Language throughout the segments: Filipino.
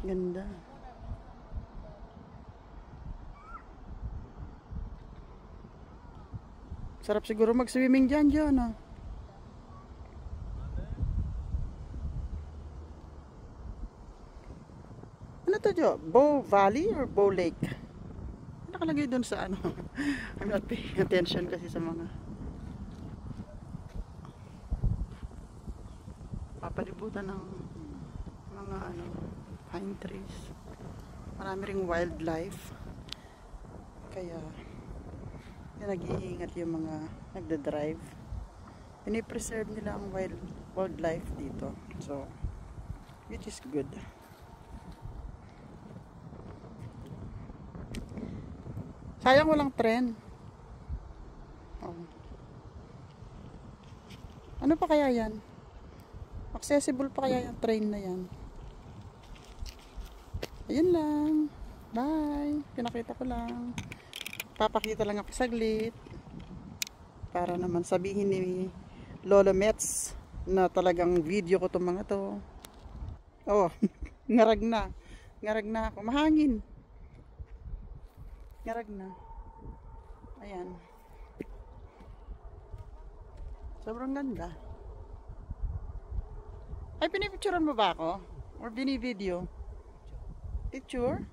Ganda. Sarap siguro mag-swimming dyan, ah. Ano to, Jo? Bow Valley or Bow Lake? Ano nakalagay doon sa ano? I'm not paying attention kasi sa mga papalibutan ng mga ano, pine trees. Marami ring wildlife. Kaya nag-iingat yung mga nagda-drive. Pinipreserve nila ang wildlife dito. So, which is good. Sayang walang tren. Oh. Ano pa kaya yan? Accessible pa kaya yung train na yan? Ayun lang. Bye. Pinakita ko lang. Papakita lang ako saglit. Para naman sabihin ni Lolo Mets na talagang video ko itong mga to. Oh, ngarag na. Ngarag na ako. Mahangin. Ngarag na. Ayan. Sobrang ganda. Ay, pinipicturean mo ba ako? Or binivideo? Picture?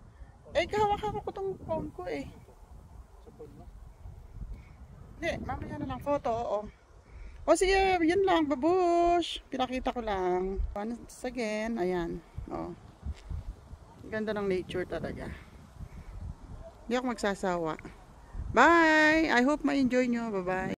Eh, kahawak-hawak ko itong phone ko eh. Hindi, mamaya na lang photo, oo. O sige, yun lang, babush. Pinakita ko lang. Once again, ayan. O. Ganda ng nature talaga. Hindi ako magsasawa. Bye! I hope ma-enjoy nyo. Bye-bye.